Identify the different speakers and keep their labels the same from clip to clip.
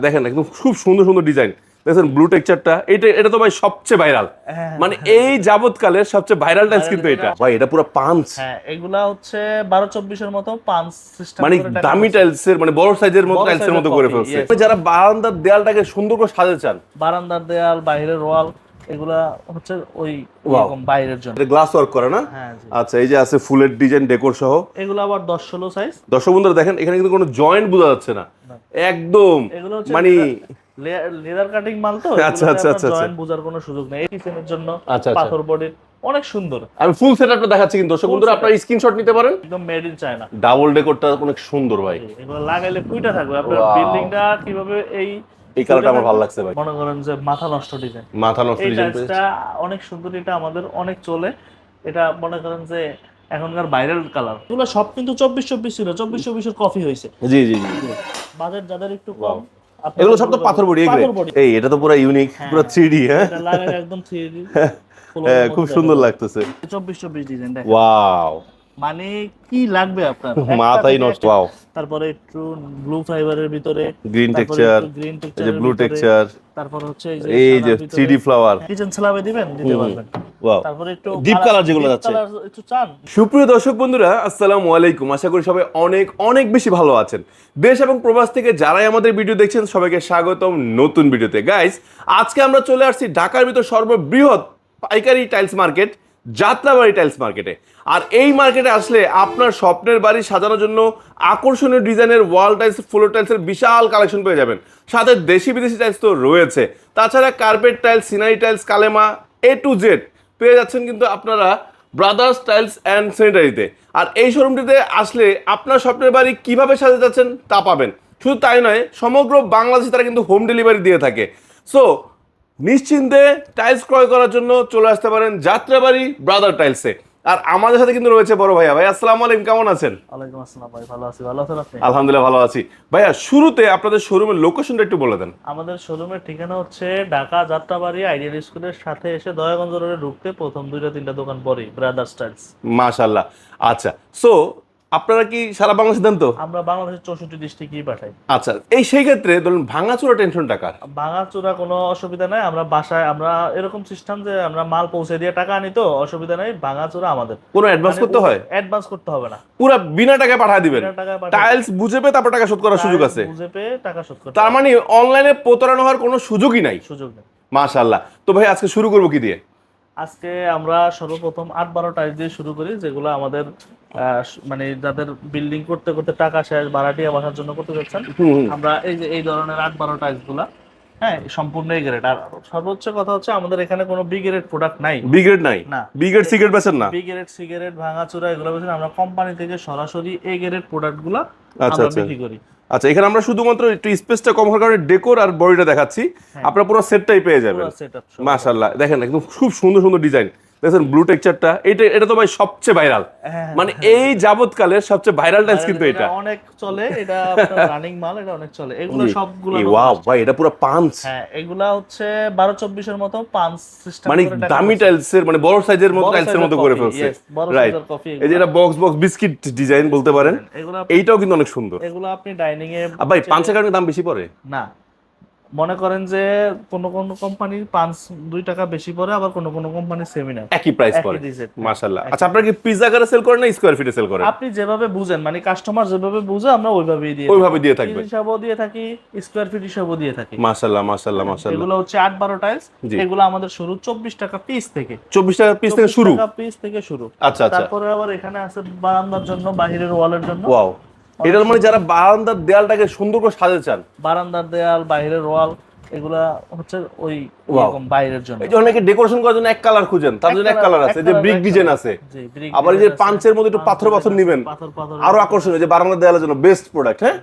Speaker 1: দেখেন একদম খুব সুন্দর সুন্দর ডিজাইন দেখেন ব্লু টেক্সচারটা এটা তো ভাই সবচেয়ে ভাইরাল মানে এই যাবতকালের সবচেয়ে ভাইরাল টাইলস কিন্তু এটা ভাই এটা পুরো পাঁচ
Speaker 2: হ্যাঁ এগুলা হচ্ছে 12-24 এর মতো পাঁচ সিস্টেম
Speaker 1: মানে দামি টাইলসের মানে বড় সাইজের মতো টাইলসের মতো করে ফেলছে যারা বারান্দার দেয়ালটাকে সুন্দর করে সাজাতে চান
Speaker 2: বারান্দার দেয়াল বাইরের ওয়াল এগুলা হচ্ছে ওই এরকম বাইরের জন্য
Speaker 1: এটা গ্লাস ওয়ার্ক করা না আচ্ছা এই যে আছে ফুলের ডিজাইন ডেকোর সহ
Speaker 2: এগুলো আবার 10-16 সাইজ
Speaker 1: দর্শক বন্ধুরা দেখেন এখানে কিন্তু কোনো জয়েন্ট বোঝা যাচ্ছে না একদম মানে
Speaker 2: লেদার কাটিং মাল তো
Speaker 1: আচ্ছা আচ্ছা আচ্ছা
Speaker 2: জয়েন্ট বোঝার কোনো সুযোগ নেই কিচেনের জন্য পাথর বডির অনেক সুন্দর
Speaker 1: আমি ফুল সেটআপটা দেখাচ্ছি কিন্তু দর্শক বন্ধুরা আপনারা স্ক্রিনশট নিতে পারেন
Speaker 2: একদম মেড ইন চায়না
Speaker 1: ডাবল ডেকোরটা অনেক সুন্দর ভাই
Speaker 2: এগুলো লাগাইলে কুইটা থাকবে আপনার বিল্ডিংটা কিভাবে
Speaker 1: এই কালারটা আমার ভালো লাগছে ভাই
Speaker 2: মনে করেন যে মাথা নষ্ট ডিজাইন এটা অনেক সুন্দর এটা আমাদের অনেক চলে এটা মনে করেন যে এখনকার ভাইরাল কালার এগুলো সব কিন্তু 24-24 ছিল 24-24 এর কফি হইছে
Speaker 1: জি জি জি
Speaker 2: বাজেট যাদের একটু কম
Speaker 1: এগুলো সব তো পাথর বডি এই এটা তো পুরো ইউনিক পুরো 3D হ্যাঁ
Speaker 2: এটা লাগালে একদম 3D
Speaker 1: হ্যাঁ খুব সুন্দর লাগতেছে
Speaker 2: 24-24 ডিজাইন দেখেন
Speaker 1: ওয়াও
Speaker 2: মানে কি লাগবে আপনার
Speaker 1: মাথাই নষ্ট ওয়াও
Speaker 2: তারপরে একটু ব্লু ফাইবারের ভিতরে
Speaker 1: গ্রিন টেক্সচার এই যে ব্লু টেক্সচার
Speaker 2: তারপর হচ্ছে
Speaker 1: এই যে 3D ফ্লাওয়ার
Speaker 2: কিচেন স্ল্যাবে দিবেন দিতে পারবেন
Speaker 1: ওয়াও
Speaker 2: তারপরে একটু
Speaker 1: ডিপ কালার যেগুলো যাচ্ছে
Speaker 2: একটু চান
Speaker 1: সুপ্রিয় দর্শক বন্ধুরা আসসালামু আলাইকুম আশা করি সবাই অনেক অনেক বেশি ভালো আছেন দেশ এবং প্রবাস থেকে যারাই আমাদের ভিডিও দেখছেন সবাইকে স্বাগতম নতুন ভিডিওতে গাইস আজকে আমরা চলে আসছি ঢাকার ভিতর সর্ববৃহৎ পাইকারি টাইলস মার্কেট যাত্রাবাড়ি টাইলস মার্কেটে আর এই মার্কেটে আসলে আপনার স্বপ্নের বাড়ি সাজানোর জন্য আকর্ষণীয় ডিজাইনের ওয়াল টাইলস ফ্লোর টাইলসের বিশাল কালেকশন পেয়ে যাবেন সাথে দেশি বিদেশি টাইলস তো রয়েছে তাছাড়া কার্পেট টাইলস সিনারি টাইলস কালেমা A to Z পেয়ে যাচ্ছেন কিন্তু আপনারা ব্রাদার্স টাইলস অ্যান্ড স্যানিটারিতে আর এই শোরুমটিতে আসলে আপনার স্বপ্নের বাড়ি কিভাবে সাজাতে যাচ্ছেন তা পাবেন শুধু তাই নয় সমগ্র বাংলাদেশে তারা কিন্তু হোম ডেলিভারি দিয়ে থাকে সো নিশ্চিন্তে টাইলস ক্রয় করার জন্য চলে আসতে পারেন যাত্রাবাড়ি ব্রাদার টাইলসে আর আমাদের সাথে কিন্তু রয়েছে বড় ভাইয়া ভাই আসসালামু আলাইকুম কেমন আছেন
Speaker 2: ওয়ালাইকুম আসসালাম ভাই ভালো আছি ভালো আছেন আপনি
Speaker 1: আলহামদুলিল্লাহ ভালো আছি ভাইয়া শুরুতে আপনাদের শোরুমের লোকেশনটা একটু বলে দেন
Speaker 2: আমাদের শোরুমের ঠিকানা হচ্ছে ঢাকা যাত্রাবাড়ি আইডিয়াল স্কুলের সাথে এসে দয়াগঞ্জ রোডে ঢুকতে প্রথম 2-3টা দোকান পরেই ব্রাদার্স টাইলস
Speaker 1: মাশাআল্লাহ আচ্ছা সো আপনারা কি সারা বাংলাদেশ দেন তো
Speaker 2: আমরা বাংলাদেশের 64 ডিস্ট্রিক্টই পাঠাই
Speaker 1: আচ্ছা এই সেই ক্ষেত্রে ধরুন ভাঙাচোরা টেনশন টাকার
Speaker 2: ভাঙাচোরা কোনো অসুবিধা নাই আমরা বাসায় আমরা এরকম সিস্টেম যে আমরা মাল পৌঁছে দিয়ে টাকা আনি তো অসুবিধা নাই ভাঙাচোরা আমাদের
Speaker 1: কোনো অ্যাডভান্স করতে হয়
Speaker 2: অ্যাডভান্স করতে হবে না
Speaker 1: পুরো বিনা টাকায় পাঠিয়ে দিবেন টাইলস বুঝে পেয়ে তারপর টাকা শোধ করার সুযোগ আছে
Speaker 2: বুঝে পেয়ে টাকা শোধ করতে
Speaker 1: তার মানে অনলাইনে প্রতারণা হওয়ার কোনো সুযোগই নাই মাশাআল্লাহ তো ভাই আজকে শুরু করব কি দিয়ে
Speaker 2: আজকে আমরা সর্বপ্রথম 8-12 টাইলস দিয়ে শুরু করি যেগুলো আমাদের মানে যাদের বিল্ডিং করতে করতে টাকা শেষ ভাড়াটিয়া বাসার জন্য করতে যাচ্ছেন আমরা এই যে এই ধরনের 8-12 টাইলস গুলা হ্যাঁ সম্পূর্ণ এ গ্রেড আর সর্বোচ্চ কথা হচ্ছে আমাদের এখানে কোনো বি গ্রেড প্রোডাক্ট নাই
Speaker 1: বি গ্রেড নাই
Speaker 2: না
Speaker 1: বি গ্রেড সিগারেট বেচেন না
Speaker 2: বি গ্রেড সিগারেট ভাঙাচোরা এগুলো বেচেন আমরা কোম্পানি থেকে সরাসরি এ গ্রেড প্রোডাক্টগুলো
Speaker 1: আচ্ছা
Speaker 2: আমরা বিক্রি করি
Speaker 1: আচ্ছা এখানে আমরা শুধুমাত্র একটু স্পেসটা কম হওয়ার কারণে ডেকোর আর বডিটা দেখাচ্ছি আপনারা পুরো সেটটাই পেয়ে যাবেন মাশাআল্লাহ দেখেন একদম খুব সুন্দর সুন্দর ডিজাইন দেখেন ব্লু টেক্সচারটা এটা তো ভাই সবচেয়ে ভাইরাল মানে এই যাবতকালের সবচেয়ে ভাইরাল টাইলস কিন্তু এটা
Speaker 2: অনেক চলে এটা আপনার রানিং মাল এটা অনেক চলে এগুলো সবগুলো
Speaker 1: ওয়াও ভাই এটা পুরো পাঁচ
Speaker 2: হ্যাঁ এগুলা হচ্ছে 12-24 এর মতো পাঁচ সিস্টেম
Speaker 1: মানে দামি টাইলসের মানে বড় সাইজের মতো টাইলসের মতো করে ফেলছে রাইট এই যে এটা বক্স বক্স বিস্কিট ডিজাইন বলতে পারেন এইটাও কিন্তু অনেক সুন্দর
Speaker 2: এগুলো আপনি ডাইনিং এ
Speaker 1: ভাই পাঁচের কারণে দাম বেশি পড়ে
Speaker 2: না মনে করেন যে কোন কোন কোম্পানির 5-2 টাকা বেশি পড়ে আবার কোন কোন কোম্পানির সেমিনার
Speaker 1: একই প্রাইস পড়ে মাশাআল্লাহ আচ্ছা আপনারা কি পিজ্জা আকারে সেল করেন না স্কয়ার ফিটে সেল করেন
Speaker 2: আপনি যেভাবে বুঝেন মানে কাস্টমার যেভাবে বুঝে আমরা ওইভাবেই
Speaker 1: দিয়ে থাকি
Speaker 2: হিসাবও দিয়ে থাকি স্কয়ার ফিট হিসাবও দিয়ে থাকি
Speaker 1: মাশাআল্লাহ মাশাআল্লাহ মাশাআল্লাহ
Speaker 2: এগুলো হচ্ছে 8-12 টাইলস এগুলো আমাদের শুরু 24 টাকা পিস থেকে
Speaker 1: 24 টাকা পিস থেকে শুরু আচ্ছা আচ্ছা
Speaker 2: তারপরে আবার এখানে আছে বারান্দার জন্য বাইরের ওয়ালের জন্য
Speaker 1: ওয়াও এটার মানে যারা বারান্দার দেয়ালটাকে সুন্দর করে সাজাতে চান
Speaker 2: বারান্দার দেয়াল বাইরের ওয়াল এগুলা হচ্ছে ওই এরকম বাইরের জন্য
Speaker 1: এই যে অনেকে ডেকোরেশন করার জন্য এক কালার খুঁজেন তার জন্য এক কালার আছে যে ব্রিক ডিজাইন আছে আবার এই যে পাঁচের মধ্যে একটু পাথর নেবেন আরো আকর্ষণীয় যে বারান্দার দেয়ালের জন্য বেস্ট প্রোডাক্ট হ্যাঁ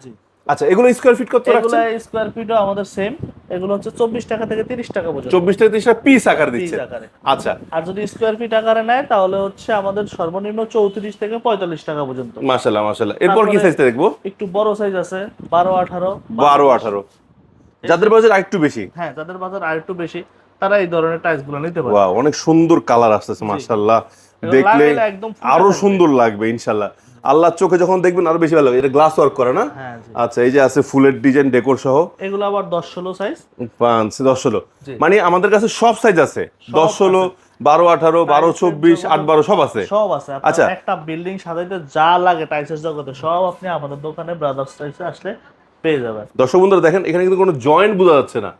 Speaker 1: আচ্ছা এগুলো স্কয়ার ফিট কত রাখছেন
Speaker 2: এগুলো স্কয়ার ফিটও আমাদের সেম এগুলো হচ্ছে 24 টাকা থেকে 30 টাকা পর্যন্ত
Speaker 1: 24 থেকে 30 টাকা পিস আকার দিচ্ছে আচ্ছা
Speaker 2: আর যদি স্কয়ার ফিট আকারে নেয় তাহলে হচ্ছে আমাদের সর্বনিম্ন 34 থেকে 45 টাকা পর্যন্ত
Speaker 1: মাশাআল্লাহ মাশাআল্লাহ এরপর কি সাইজটা দেখবো
Speaker 2: একটু বড় সাইজ আছে
Speaker 1: 12-18 যাদের বাজার আরেকটু বেশি
Speaker 2: হ্যাঁ যাদের বাজার আরেকটু বেশি তারা এই ধরনের টাইলসগুলো নিতে পারে
Speaker 1: ওয়াও অনেক সুন্দর কালার আসছে মাশাআল্লাহ দেখলে আরো সুন্দর লাগবে ইনশাআল্লাহ আল্লাহর চোখে যখন দেখবেন আরো বেশি ভালো লাগে। এটা গ্লাস ওয়ার্ক করা না?
Speaker 2: হ্যাঁ জি।
Speaker 1: আচ্ছা, এই যে আছে ফুলের ডিজাইন ডেকোর সহ।
Speaker 2: এগুলো আবার 10-16 সাইজ।
Speaker 1: 10-16
Speaker 2: জি।
Speaker 1: মানে আমাদের কাছে সব সাইজ আছে, 10-16, 12-18, 12-24, 8-12 সব আছে।
Speaker 2: সব আছে।
Speaker 1: আচ্ছা।
Speaker 2: আপনার একটা বিল্ডিং সাজাইতে যা লাগে টাইলসের জগতে সব আপনি আমাদের দোকানে ব্রাদার্স টাইলসে আসলে পেয়ে যাবেন।
Speaker 1: দর্শক বন্ধুরা দেখেন, এখানে কিন্তু কোনো জয়েন্ট বোঝা যাচ্ছে না,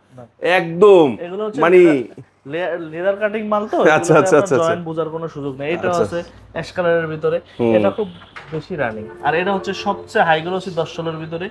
Speaker 1: একদম
Speaker 2: এগুলো হচ্ছে
Speaker 1: মানে
Speaker 2: লেদার কাটিং মাল তো,
Speaker 1: আচ্ছা, আচ্ছা, আচ্ছা,
Speaker 2: জয়েন্ট বোঝার কোনো সুযোগ নেই। এটা আছে অ্যাশ কালারের ভিতরে, এটা খুব বেশি রানিং। আর এটা হচ্ছে সবচেয়ে হাই গ্লোসি 10-16 এর ভিতরে,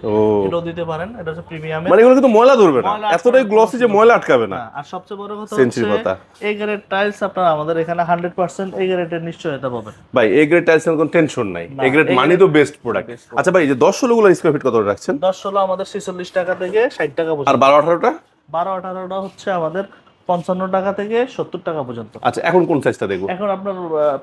Speaker 2: এটাও দিতে পারেন। এটা হচ্ছে প্রিমিয়ামের,
Speaker 1: মানে এগুলো কিন্তু ময়লা ধরবে না, এতটাই গ্লসি যে ময়লা আটকাবে না।
Speaker 2: আর সবচেয়ে বড় কথা
Speaker 1: সেঞ্চুরি
Speaker 2: হচ্ছে
Speaker 1: পাতা।
Speaker 2: এই গ্রেড টাইলস আপনারা আমাদের এখানে 100% এই গ্রেডের নিশ্চয়তা পাবেন
Speaker 1: ভাই এ গ্রেড টাইলসের কোনো টেনশন নাই, এ গ্রেড মানে তো বেস্ট প্রোডাক্ট। আচ্ছা ভাই, এই যে 10-16 গুলো স্কয়ার ফিট কত রাখছেন?
Speaker 2: 10-16 আমাদের 46 টাকা থেকে 60 টাকা
Speaker 1: আর
Speaker 2: পর্যন্ত।
Speaker 1: 12-18টা?
Speaker 2: 12-18টা হচ্ছে আমাদের 55 টাকা থেকে 70 টাকা পর্যন্ত।
Speaker 1: আচ্ছা, এখন কোন সাইজটা দেখবো?
Speaker 2: এখন আপনার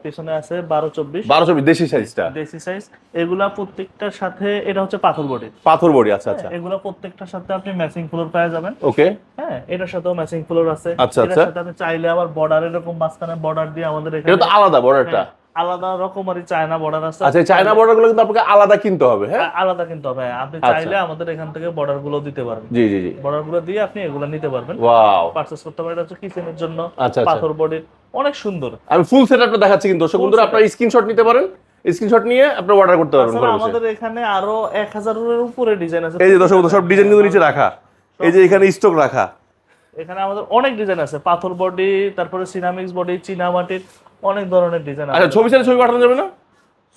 Speaker 2: পিছনে আছে 12-24
Speaker 1: 12-24 দেশি সাইজটা,
Speaker 2: দেশি সাইজ। এগুলা প্রত্যেকটার সাথে, এটা হচ্ছে পাথর বডি,
Speaker 1: পাথর বডি। আচ্ছা আচ্ছা,
Speaker 2: এগুলা প্রত্যেকটার সাথে আপনি ম্যাচিং ফ্লোর পেয়ে যাবেন।
Speaker 1: ওকে।
Speaker 2: হ্যাঁ, এটার সাথেও ম্যাচিং ফ্লোর আছে।
Speaker 1: আচ্ছা,
Speaker 2: এটার সাথে আপনি চাইলে আবার বর্ডার, এরকম মাঝখানে বর্ডার দিয়ে আমাদের
Speaker 1: এটা
Speaker 2: এখানে
Speaker 1: তো আলাদা বর্ডারটা।
Speaker 2: আলাদা রকমারি চায়না বর্ডার আছে।
Speaker 1: আচ্ছা, এই চায়না বর্ডার গুলো কিন্তু আপনাকে আলাদা কিনতে হবে। হ্যাঁ,
Speaker 2: আলাদা কিন্তু হবে। আপনি চাইলে আমাদের এখান থেকে বর্ডার গুলো দিতে পারবেন।
Speaker 1: জি জি জি,
Speaker 2: বর্ডার গুলো দিয়ে আপনি এগুলো নিতে পারবেন,
Speaker 1: ওয়াও,
Speaker 2: পারচেজ করতে পারেন। এটা হচ্ছে কিচেনের জন্য,
Speaker 1: আচ্ছা,
Speaker 2: পাথর বডির, অনেক সুন্দর।
Speaker 1: আমি ফুল সেটআপটা দেখাচ্ছি কিন্তু দর্শক বন্ধুরা, আপনারা স্ক্রিনশট নিতে পারেন, স্ক্রিনশট নিয়ে আপনারা অর্ডার করতে পারবেন ঘরে বসে।
Speaker 2: আমাদের এখানে আরো 1000 এর উপরে ডিজাইন আছে।
Speaker 1: এই যে দর্শক বন্ধুরা, সব ডিজাইন কিন্তু নিচে রাখা, এই যে এখানে স্টক রাখা।
Speaker 2: এখানে আমাদের অনেক ডিজাইন আছে, পাথর বডি, তারপরে সিরামিক্স বডি, চীনা মাটির, অনেক ধরনের ডিজাইন আছে।
Speaker 1: আচ্ছা, ছবি ছাড়া ছবি পাঠানো যাবে না?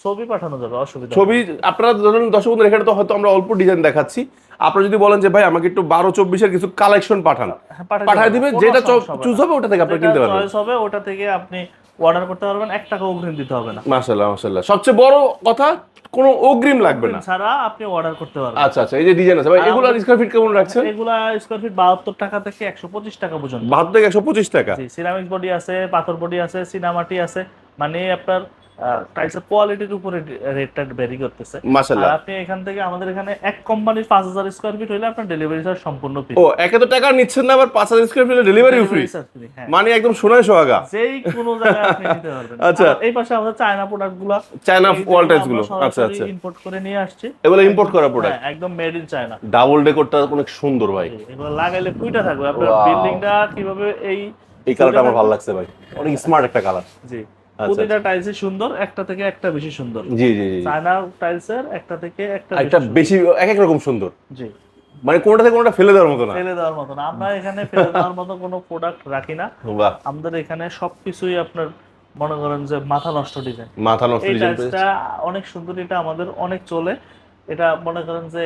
Speaker 2: ছবি পাঠানো যাবে, অসুবিধা
Speaker 1: ছবি আপনারা ধরুন দর্শক বন্ধুরা, এখানে তো হয়তো আমরা অল্প ডিজাইন দেখাচ্ছি, আপনারা যদি বলেন যে ভাই আমাকে একটু 12-24 এর কিছু কালেকশন পাঠান, পাঠিয়ে দিবেন, যেটা চুজ হবে ওটা থেকে আপনি কিনতে পারবেন।
Speaker 2: চয়েস হবে ওটা থেকে আপনি অর্ডার করতে পারবেন, 1 টাকা অগ্রিম দিতে হবে না।
Speaker 1: মাশাআল্লাহ মাশাআল্লাহ, সবচেয়ে বড় কথা কোনো অগ্রিম লাগবে না,
Speaker 2: ছাড়া আপনি অর্ডার করতে পারবেন।
Speaker 1: আচ্ছা আচ্ছা, এই যে ডিজাইন আছে ভাই, এগুলোর স্কয়ার ফিট কেমন রাখছেন?
Speaker 2: এগুলা স্কয়ার ফিট 72 টাকা থেকে 125 টাকা পর্যন্ত।
Speaker 1: 72 থেকে 125 টাকা।
Speaker 2: জি, সিরামিক্স বডি আছে, পাথর বডি আছে, সিনামাটি আছে, মানে আপনার টাইলসের কোয়ালিটির উপরে রেটটা ভ্যারি করতেছে।
Speaker 1: মাশাআল্লাহ।
Speaker 2: আর আপনি এখান থেকে আমাদের এখানে এক কোম্পানির 5000 স্কয়ার ফিট হইলে আপনার ডেলিভারি চার্জ সম্পূর্ণ ফ্রি।
Speaker 1: ও, 1000 টাকা নিচ্ছেন না, আবার 5000 স্কয়ার ফিট ডেলিভারি ফ্রি, মানে একদম সোনায় সোহাগা,
Speaker 2: যেই কোনো জায়গায় আপনি নিতে পারবেন।
Speaker 1: আচ্ছা,
Speaker 2: আর এই পাশে আমাদের চায়না প্রোডাক্টগুলো,
Speaker 1: চায়না ওয়াল টাইলস গুলো, আচ্ছা আচ্ছা,
Speaker 2: ইম্পোর্ট করে নিয়ে আসছি।
Speaker 1: এগুলো ইম্পোর্ট করা প্রোডাক্ট,
Speaker 2: হ্যাঁ, একদম মেড ইন চায়না।
Speaker 1: ডাবল ডেকোরটা অনেক সুন্দর ভাই,
Speaker 2: এগুলো লাগাইলে ফুইটা থাকবে আপনার বিল্ডিংটা কিভাবে। এই
Speaker 1: কালারটা আমার ভালো লাগছে ভাই, অনেক স্মার্ট একটা কালার।
Speaker 2: জি, প্রতিটা টাইলসই সুন্দর, একটা থেকে একটা বেশি সুন্দর।
Speaker 1: জি জি জি,
Speaker 2: চায়না টাইলসের একটা থেকে একটা
Speaker 1: বেশি এক এক রকম সুন্দর।
Speaker 2: জি,
Speaker 1: মানে কোনটা থেকে কোনটা ফেলে দেওয়ার মতো না,
Speaker 2: ফেলে দেওয়ার মতো না। আমরা এখানে ফেলে দেওয়ার মতো কোনো প্রোডাক্ট রাখি না।
Speaker 1: বাহ,
Speaker 2: আমাদের এখানে সবকিছুই আপনার মনে করেন যে মাথা নষ্ট ডিজাইন।
Speaker 1: মাথা নষ্ট
Speaker 2: এই
Speaker 1: ডিজাইন।
Speaker 2: টাইলসটা অনেক সুন্দর, এটা আমাদের অনেক চলে। এটা মনে করেন যে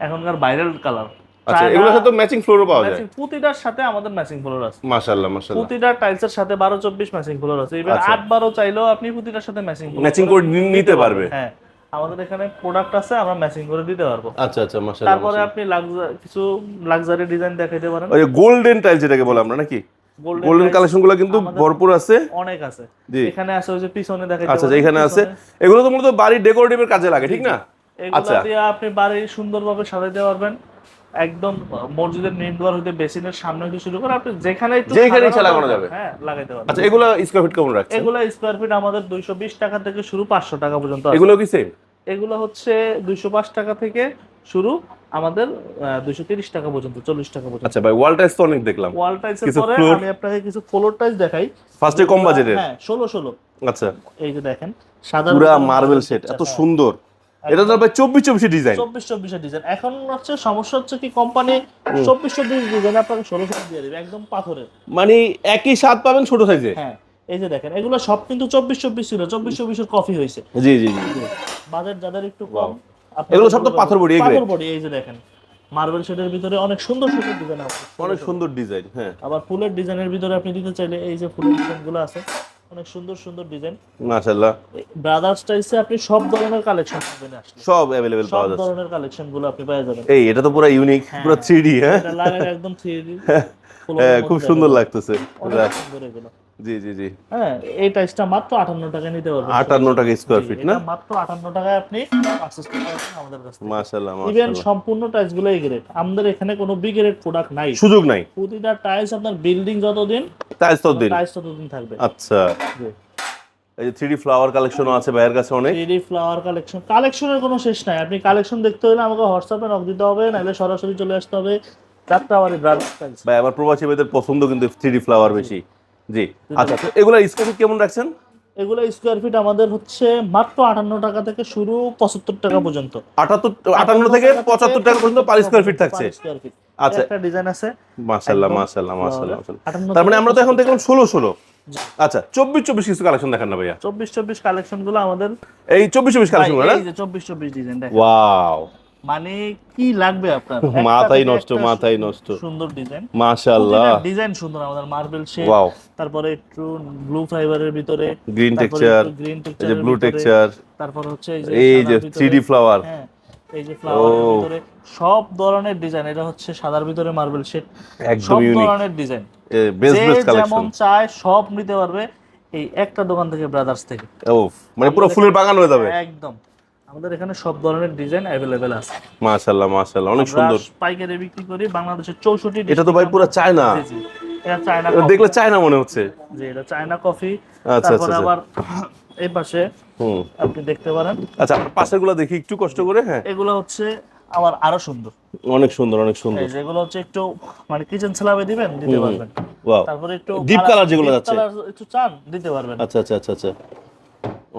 Speaker 2: এখনকার ভাইরাল কালার।
Speaker 1: আচ্ছা, এগুলোর সাথে ম্যাচিং ফ্লোরও পাওয়া যায়?
Speaker 2: প্রতিটার সাথে আমাদের ম্যাচিং ফ্লোর আছে।
Speaker 1: মাশাআল্লাহ মাশাআল্লাহ,
Speaker 2: প্রতিটা টাইলসের সাথে 12-24 ম্যাচিং ফ্লোর আছে। এবার 8-12 চাইলেও আপনি প্রতিটার সাথে ম্যাচিং
Speaker 1: করে নিতে পারবে।
Speaker 2: হ্যাঁ, আমাদের এখানে প্রোডাক্ট আছে, আমরা ম্যাচিং করে দিতে পারবো।
Speaker 1: আচ্ছা আচ্ছা, মাশাআল্লাহ।
Speaker 2: তারপরে আপনি কিছু লাক্সারি ডিজাইন দেখাইতে পারেন।
Speaker 1: ওই গোল্ডেন টাইলস যেটাকে বলে আমরা, নাকি গোল্ডেন কালেকশনগুলো কিন্তু ভরপুর আছে,
Speaker 2: অনেক আছে।
Speaker 1: জি,
Speaker 2: এখানে আছে ওই যে পিছনে দেখাইতে
Speaker 1: আচ্ছা,
Speaker 2: পারেন।
Speaker 1: এখানে আছে, এগুলো তো মূলত বাড়ির ডেকোরেটিভের কাজে লাগে, ঠিক না?
Speaker 2: এগুলা দিয়ে আপনি বাড়ি সুন্দরভাবে সাজাইতে পারবেন। একদম মসজিদের মেইন দুয়ার হইতে বেসিনের সামনে হইতে শুরু করে আপনি যেখানে
Speaker 1: ইচ্ছা লাগানো যাবে,
Speaker 2: হ্যাঁ, লাগাইতে পারবেন।
Speaker 1: আচ্ছা, এগুলো স্কয়ার ফিট কেমন রাখছেন?
Speaker 2: এগুলা স্কয়ার ফিট আমাদের 220 টাকা থেকে শুরু, 500 টাকা পর্যন্ত আছে।
Speaker 1: এগুলো কি সেম?
Speaker 2: এগুলো হচ্ছে 205 টাকা থেকে শুরু, আমাদের 230 টাকা পর্যন্ত, 40 টাকা পর্যন্ত।
Speaker 1: আচ্ছা ভাই, ওয়াল টাইলস তো অনেক দেখলাম,
Speaker 2: ওয়াল টাইলসের
Speaker 1: কিছু
Speaker 2: পরে
Speaker 1: ফ্লোর,
Speaker 2: আমি আপনাকে কিছু ফ্লোর টাইলস দেখাই।
Speaker 1: ফার্স্টে কম বাজেটের,
Speaker 2: হ্যাঁ, 16
Speaker 1: আচ্ছা,
Speaker 2: এই যে দেখেন সাদা
Speaker 1: পুরো মার্বেল সেট, এত সুন্দর। এটা তো ভাই 24-24 ডিজাইন,
Speaker 2: 24-24 ডিজাইন। এখন হচ্ছে সমস্যা হচ্ছে কি, কোম্পানি 24-24 ডিজাইন আপনাকে 16 দিয়ে দিবে, একদম পাথরের,
Speaker 1: মানে একই স্বাদ পাবেন ছোট সাইজে।
Speaker 2: হ্যাঁ, এই যে দেখেন, এগুলো সব কিন্তু 24-24 ছিল, 24-24 এর কপি হয়েছে।
Speaker 1: জি জি জি,
Speaker 2: বাজেট যাদের একটু কম,
Speaker 1: এগুলো সব তো পাথর বডি,
Speaker 2: পাথর বডি। এই যে দেখেন, মার্বেল শেডের ভিতরে অনেক সুন্দর সুন্দর ডিজাইন আছে,
Speaker 1: অনেক সুন্দর ডিজাইন। হ্যাঁ,
Speaker 2: আবার ফুলের ডিজাইনের ভিতরে আপনি দিতে চাইলে এই যে ফুলের ডিজাইনগুলো আছে, অনেক সুন্দর সুন্দর ডিজাইন।
Speaker 1: মাশাআল্লাহ,
Speaker 2: ব্রাদার্স টাইলসে আপনি সব ধরনের কালেকশন পাবেন, আসলে
Speaker 1: সব अवेलेबल পাওয়া
Speaker 2: সব
Speaker 1: যাচ্ছে।
Speaker 2: ধরনের কালেকশনগুলো আপনি পেয়ে যাবেন।
Speaker 1: এই এটা তো পুরো ইউনিক, পুরো 3D। হ্যাঁ,
Speaker 2: এটা লাগালে একদম 3D,
Speaker 1: হ্যাঁ, খুব সুন্দর লাগতেছে।
Speaker 2: অনেক সুন্দর এগুলো।
Speaker 1: জি জি জি,
Speaker 2: হ্যাঁ, এই টাইলসটা মাত্র 58 টাকা নিতে পারবেন।
Speaker 1: 58 টাকা স্কয়ার ফিট না?
Speaker 2: এটা মাত্র 58 টাকায় আপনি পারচেজ করতে পারবেন আমাদের কাছ থেকে।
Speaker 1: মাশাআল্লাহ
Speaker 2: ইভেন
Speaker 1: মাশাআল্লাহ,
Speaker 2: সম্পূর্ণ টাইলসগুলো এই গ্রেড। আমাদের এখানে কোনো বি গ্রেড প্রোডাক্ট নাই,
Speaker 1: সুযোগ নাই।
Speaker 2: প্রতিটা টাইলস আপনার বিল্ডিং যতদিন,
Speaker 1: টাইলস তো দিন,
Speaker 2: টাইলস ততদিন থাকবে।
Speaker 1: আচ্ছা,
Speaker 2: জি।
Speaker 1: এই যে 3D ফ্লাওয়ার কালেকশনও আছে ভাইয়ের কাছে অনেক।
Speaker 2: 3D ফ্লাওয়ার কালেকশনের কোনো শেষ নাই। আপনি কালেকশন দেখতে হলে আমাকে হোয়াটসঅ্যাপে নক দিতে হবে, নাহলে সরাসরি চলে আসতে হবে যাত্রাবাড়ি ব্রাদার্স টাইলস।
Speaker 1: ভাই আমার প্রবাসী ভাইদের পছন্দ কিন্তু 3D ফ্লাওয়ার বেশি। জি আচ্ছা, তো এগুলা স্কয়ার ফিট কেমন রাখছেন?
Speaker 2: এগুলো স্কোয়ার ফিট আমাদের হচ্ছে মাত্র 58 টাকা থেকে শুরু 75 টাকা পর্যন্ত।
Speaker 1: 58 থেকে 75 টাকা পর্যন্ত পার স্কয়ার ফিট থাকছে।
Speaker 2: স্কোয়ার ফিট
Speaker 1: আচ্ছা,
Speaker 2: একটা ডিজাইন আছে।
Speaker 1: মাশাআল্লাহ
Speaker 2: একদম
Speaker 1: মাশাআল্লাহ মাশাআল্লাহ।
Speaker 2: 58
Speaker 1: তার মানে আমরা তো এখন দেখলাম 16 আচ্ছা 24 কিছু কালেকশন দেখান না ভাইয়া।
Speaker 2: 24 কালেকশন গুলো আমাদের
Speaker 1: এই 24 কালেকশন না?
Speaker 2: এই যে 24 ডিজাইন দেখেন।
Speaker 1: ওয়াও,
Speaker 2: মানে কি লাগবে আপনার?
Speaker 1: মাথাই নষ্ট, মাথাই নষ্ট।
Speaker 2: সুন্দর ডিজাইন,
Speaker 1: মাশাআল্লাহ।
Speaker 2: ডিজাইন সুন্দর, আমাদের মার্বেল শেড,
Speaker 1: ওয়াও,
Speaker 2: তারপরে একটু ব্লু ফাইবারের ভিতরে
Speaker 1: গ্রিন টেক্সচার,
Speaker 2: গ্রিন
Speaker 1: এই যে
Speaker 2: টেক্সচার,
Speaker 1: ব্লু টেক্সচার,
Speaker 2: তারপর হচ্ছে
Speaker 1: এই যে 3D ফ্লাওয়ার।
Speaker 2: হ্যাঁ, এই যে ফ্লাওয়ারের ভিতরে সব ধরনের ডিজাইন। এটা হচ্ছে সাদার ভিতরে মার্বেল শেড,
Speaker 1: একদম
Speaker 2: সব
Speaker 1: ইউনিক
Speaker 2: ধরনের ডিজাইন।
Speaker 1: Best best collection.
Speaker 2: যেমন চায় সব নিতে পারবে এই একটা দোকান থেকে, ব্রাদার্স থেকে।
Speaker 1: ওফ, মানে পুরো ফুলের বাগান হয়ে যাবে
Speaker 2: একদম। আমাদের এখানে সব ধরনের ডিজাইন अवेलेबल আছে।
Speaker 1: মাশাআল্লাহ মাশাআল্লাহ, অনেক সুন্দর।
Speaker 2: আমরা পাইকারি বিক্রি করি বাংলাদেশের 64।
Speaker 1: এটা তো ভাই পুরো চায়না।
Speaker 2: জি জি, এটা চায়না।
Speaker 1: দেখলে চায়না মনে হচ্ছে।
Speaker 2: জি, এটা চায়না কফি।
Speaker 1: আচ্ছা
Speaker 2: তারপরে
Speaker 1: আচ্ছা
Speaker 2: আবার এই পাশে আপনি দেখতে পারেন।
Speaker 1: আচ্ছা, পাশেরগুলো দেখি একটু কষ্ট করে। হ্যাঁ,
Speaker 2: এগুলো হচ্ছে আবার আরো সুন্দর,
Speaker 1: অনেক সুন্দর অনেক সুন্দর।
Speaker 2: এই যেগুলো হচ্ছে একটু মানে কিচেন স্ল্যাবে দিবেন, দিতে পারবেন।
Speaker 1: ওয়াও,
Speaker 2: তারপরে একটু
Speaker 1: ডিপ কালার যেগুলো যাচ্ছে,
Speaker 2: একটু চান দিতে পারবেন।
Speaker 1: আচ্ছা আচ্ছা আচ্ছা আচ্ছা,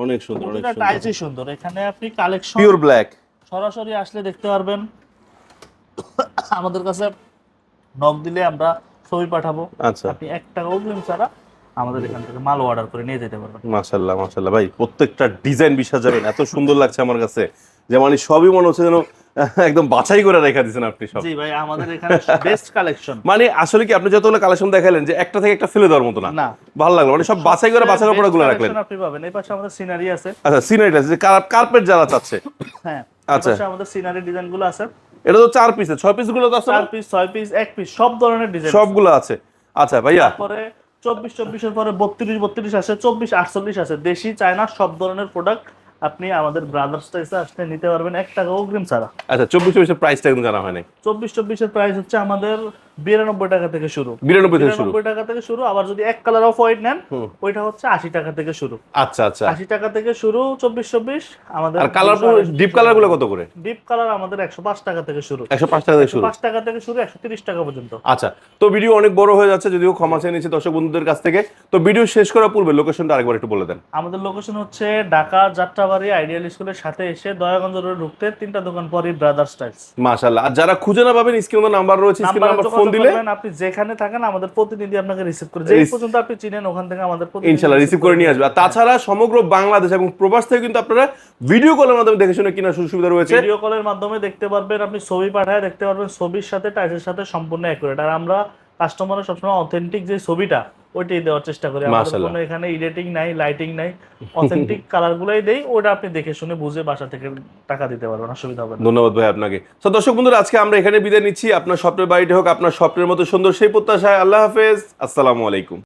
Speaker 1: অনেক সুন্দর অনেক
Speaker 2: এটা
Speaker 1: সুন্দর।
Speaker 2: টাইলসই সুন্দর। এখানে আপনি কালেকশন
Speaker 1: পিওর ব্ল্যাক
Speaker 2: সরাসরি আসলে দেখতে পারবেন। আমাদের কাছে নক দিলে আমরা ছবি পাঠাবো।
Speaker 1: আচ্ছা,
Speaker 2: আপনি 1 টাকা অগ্রিম ছাড়া আমাদের এখান থেকে মাল অর্ডার করে নিয়ে যেতে পারবেন।
Speaker 1: মাশাআল্লাহ মাশাআল্লাহ ভাই, প্রত্যেকটা ডিজাইন বিশ্বাস যাবেন, এত সুন্দর লাগছে আমার কাছে যে মানে সবই মনে হচ্ছে যেন একদম বাছাই করে রেখে দিয়েছেন আপনি সব।
Speaker 2: জি ভাই, আমাদের এখানে বেস্ট কালেকশন।
Speaker 1: মানে আসলে কি আপনি যতগুলো কালেকশন দেখালেন যে একটা থেকে একটা ফেলে দেওয়ার মতো না,
Speaker 2: না,
Speaker 1: ভালো লাগলো, মানে সব বাছাই করে প্রোডাক্টগুলো রাখলেন।
Speaker 2: আপনি পাবেন। এই পাশে আমাদের সিনারি আছে।
Speaker 1: আচ্ছা, সিনারিটা যে কার্পেট যারা চাচ্ছে।
Speaker 2: হ্যাঁ,
Speaker 1: আচ্ছা,
Speaker 2: আচ্ছা, আমাদের সিনারি ডিজাইনগুলো আছে।
Speaker 1: এটা তো 4 পিসে 6 পিস গুলো তো আছে,
Speaker 2: 4 পিস 6 পিস 1 পিস সব ধরনের ডিজাইন
Speaker 1: সবগুলো আছে। আচ্ছা ভাইয়া,
Speaker 2: তারপরে 24 এর পরে 32 আছে, 24 48 আছে। দেশি চায়না সব ধরনের প্রোডাক্ট আপনি আমাদের ব্রাদার্স টাইলসে আসলে নিতে পারবেন 1 টাকা অগ্রিম ছাড়া।
Speaker 1: আচ্ছা 24 এর প্রাইসটা কিন্তু জানা হয় নাই।
Speaker 2: 24 এর প্রাইস হচ্ছে আমাদের 92 টাকা থেকে শুরু।
Speaker 1: 92 থেকে শুরু।
Speaker 2: 92 টাকা থেকে শুরু। আবার যদি এক কালার অফ হোয়াইট নেন, ওইটা হচ্ছে 80 টাকা থেকে শুরু।
Speaker 1: আচ্ছা আচ্ছা,
Speaker 2: 80 টাকা থেকে শুরু 24 আমাদের।
Speaker 1: আর কালার ডিপ কালার গুলো কত করে?
Speaker 2: ডিপ কালার আমাদের 105 টাকা থেকে শুরু।
Speaker 1: 105 টাকা থেকে শুরু।
Speaker 2: 5 টাকা থেকে শুরু 130 টাকা পর্যন্ত।
Speaker 1: আচ্ছা, তো ভিডিও অনেক বড় হয়ে যাচ্ছে, যদিও ক্ষমা চেয়ে নিচ্ছি দর্শক বন্ধুদের কাছ থেকে। তো ভিডিও শেষ করার পূর্বে লোকেশনটা আরেকবার একটু বলে দেন।
Speaker 2: আমাদের লোকেশন হচ্ছে ঢাকা যাত্রাবাড়ি আইডিয়াল স্কুলের সাথে এসে দয়াগঞ্জ রোডে ঢুকতে 3টা দোকান পরই ব্রাদার্স টাইলস।
Speaker 1: মাশাআল্লাহ। আর যারা খুঁজে না পাবেন, স্ক্রিনে নাম্বার রয়েছে, স্ক্রিনে নাম্বার ফোন দিলে
Speaker 2: আপনি যেখানে থাকেন আমাদের প্রতিনিধি আপনাকে রিসিভ করে, যে পর্যন্ত আপনি চিনেন ওখান থেকে আমাদের
Speaker 1: ইনশাআল্লাহ রিসিভ করে নিয়ে আসবে। আর তাছাড়া সমগ্র বাংলাদেশ এবং প্রবাস থেকে কিন্তু আপনারা ভিডিও কলের মাধ্যমে দেখে শুনে কেনার সুযোগ সুবিধা রয়েছে।
Speaker 2: ভিডিও কলের মাধ্যমে দেখতে পারবেন, আপনি ছবি পাঠায় দেখতে পারবেন, ছবির সাথে টাইলসের সাথে সম্পূর্ণ অ্যাকুরেট। আর আমরা কাস্টমারের সবসময় অথেন্টিক যে ছবিটা ওইটাই দেওয়ার চেষ্টা করি। আমাদের কোনো এখানে এডিটিং নাই, লাইটিং নাই, অথেন্টিক কালারগুলোই দেই। ওটা আপনি দেখে শুনে বুঝে বাসা থেকে টাকা দিতে পারবেন, অসুবিধা হবে না।
Speaker 1: ধন্যবাদ ভাই আপনাকে। তো দর্শক বন্ধুরা, আজকে আমরা এখানে বিদায় নিচ্ছি। আপনার স্বপ্নের বাড়িটি হোক আপনার স্বপ্নের মতো সুন্দর, সেই প্রত্যাশায়। আল্লাহ হাফেজ, আসসালামু আলাইকুম।